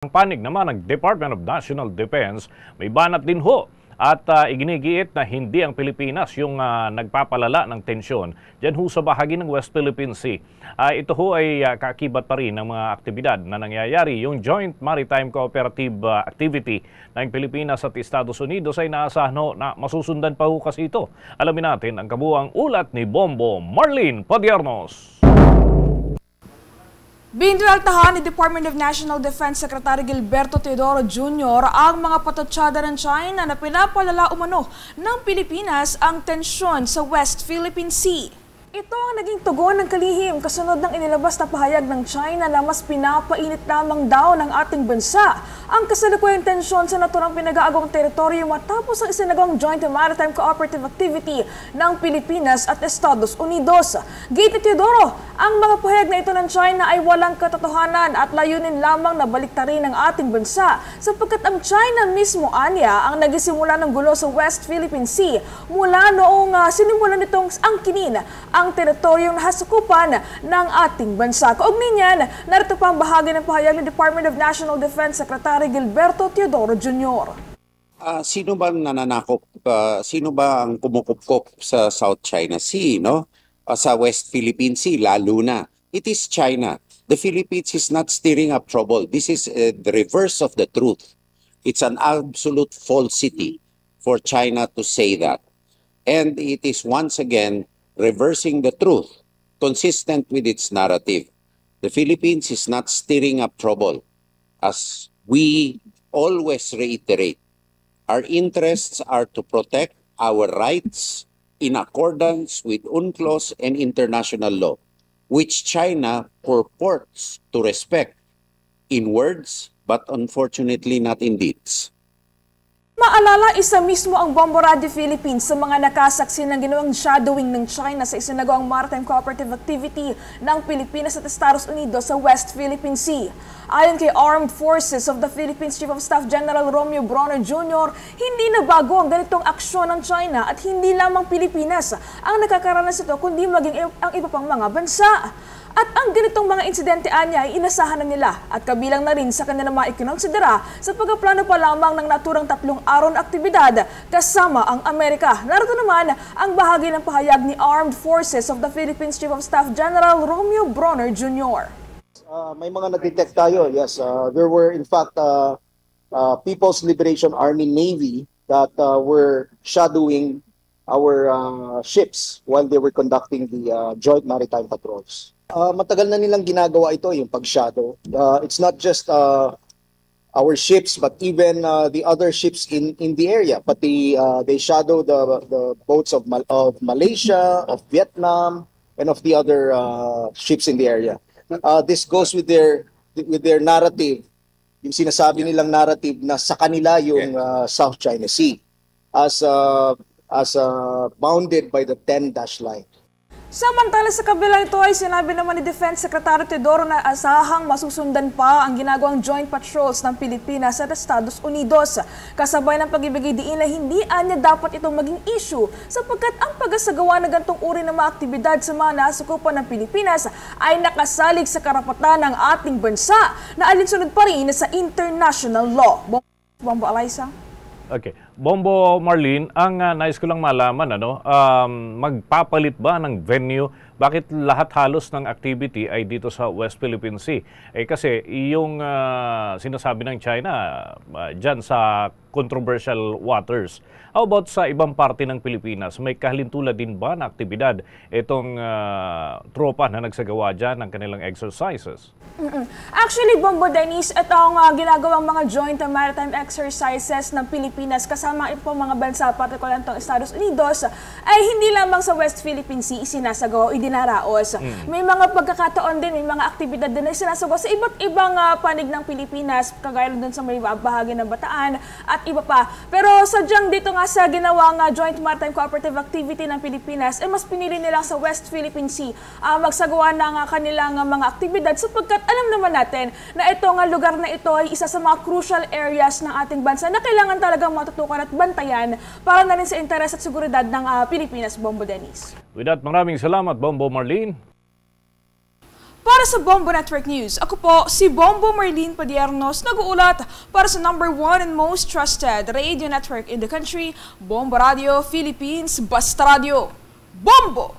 Ang panig naman ng Department of National Defense, may banat din ho at iginigiit na hindi ang Pilipinas yung nagpapalala ng tensyon dyan ho sa bahagi ng West Philippine Sea. Ito ho ay kaakibat pa rin ng mga aktibidad na nangyayari. Yung Joint Maritime Cooperative Activity ng Pilipinas at Estados Unidos ay naasahan ho na masusundan pa ho kasi ito. Alamin natin ang kabuuang ulat ni Bombo Marlene Padiernos. Binilaltahan ni Department of National Defense Secretary Gilberto Teodoro Jr. ang mga patotsada ng China na pinapalala umano ng Pilipinas ang tensyon sa West Philippine Sea. Ito ang naging tugon ng kalihim kasunod ng inilabas na pahayag ng China na mas pinapainit lamang daw ng ating bansa ang kasalukuyang tensyon sa naturang pinag-aagawang teritoryo matapos ang isinagawang Joint Maritime Cooperative Activity ng Pilipinas at Estados Unidos. Gate ni Teodoro, ang mga pahayag na ito ng China ay walang katotohanan at layunin lamang na baliktarin ng ating bansa sapagkat ang China mismo anya ang nagisimula ng gulo sa West Philippine Sea mula noong sinimulan nitong angkinin ang teritoryong nasasakupan ng ating bansa. Kaugnay niyan, narito pa ang bahagi ng pahayag ng Department of National Defense Secretary Gilberto Teodoro Jr. Sino ba nananakop? Sino ba ang kumukupkop sa South China Sea, no? Sa West Philippine Sea, lalo na. It is China. The Philippines is not stirring up trouble. This is the reverse of the truth. It's an absolute falsity for China to say that. And it is once again reversing the truth, consistent with its narrative. The Philippines is not stirring up trouble. As we always reiterate, our interests are to protect our rights in accordance with UNCLOS and international law, which China purports to respect in words, but unfortunately not in deeds. Maalala, isa mismo ang Bombo Radio Philippines sa mga nakasaksi ng ginawang shadowing ng China sa isinagawang Maritime Cooperative Activity ng Pilipinas at Estados Unidos sa West Philippine Sea. Ayon kay Armed Forces of the Philippines Chief of Staff General Romeo Bronner Jr., hindi na bago ang ganitong aksyon ng China at hindi lamang Pilipinas ang nakakaranas ito kundi maging ang iba pang mga bansa. At ang ganitong mga insidente anya ay inasahan na nila at kabilang na rin sa kanilang mga ikinonsidera sa pagkaplano pa lamang ng naturang 3 araw na aktibidad kasama ang Amerika. Narito naman ang bahagi ng pahayag ni Armed Forces of the Philippines Chief of Staff General Romeo Bronner Jr. May mga na-detect tayo, yes. There were in fact People's Liberation Army Navy that were shadowing our ships while they were conducting the joint maritime patrols. Matagal na nilang ginagawa ito, yung pag-shadow. It's not just our ships, but even the other ships in the area. But they shadow the boats of Malaysia, of Vietnam, and of the other ships in the area. This goes with their narrative, yung sinasabi nilang narrative na sa kanila yung South China Sea as bounded by the 10-dash line. Samantala sa kabila ito ay sinabi naman ni Defense Secretary Teodoro na asahang masusundan pa ang ginagawang joint patrols ng Pilipinas at Estados Unidos. Kasabay ng pag-ibigay diin na hindi anya dapat itong maging issue sapagkat ang pag-asagawa ng gantong uri ng mga aktibidad sa mga nasukupan ng Pilipinas ay nakasalig sa karapatan ng ating bansa na alinsunod pa rin sa international law. Bombo Alaysa. Okay. Bombo Marlene, ang nais ko lang malaman, magpapalit ba ng venue? Bakit lahat halos ng activity ay dito sa West Philippine Sea? Kasi yung sinasabi ng China dyan sa controversial waters. How about sa ibang parte ng Pilipinas? May kahalintulad din ba na aktibidad itong tropa na nagsagawa dyan ng kanilang exercises? Actually, Bombo Dennis, ito ang ginagawang mga joint maritime exercises ng Pilipinas kasama ito mga bansa, partikular itong Estados Unidos, ay hindi lamang sa West Philippine Sea isinasagawa o idinaraos. May mga pagkakataon din, may mga aktibidad din na isinasagawa sa iba't ibang panig ng Pilipinas, kagaya doon sa may bahagi ng Bataan at iba pa. Pero sadyang dito nga sa ginawang Joint Maritime Cooperative Activity ng Pilipinas, mas pinili nilang sa West Philippine Sea magsagawa ng kanilang mga aktibidad sapagkat alam naman natin na itong lugar na ito ay isa sa mga crucial areas ng ating bansa na kailangan talagang matutukan at bantayan para na rin sa interes at seguridad ng Pilipinas, Bombo Dennis. With that, maraming salamat, Bombo Marlene. Para sa Bombo Network News, ako po si Bombo Marlene Padiernos, nag-uulat para sa #1 and most trusted radio network in the country, Bombo Radio Philippines, Basta Radio. Bombo!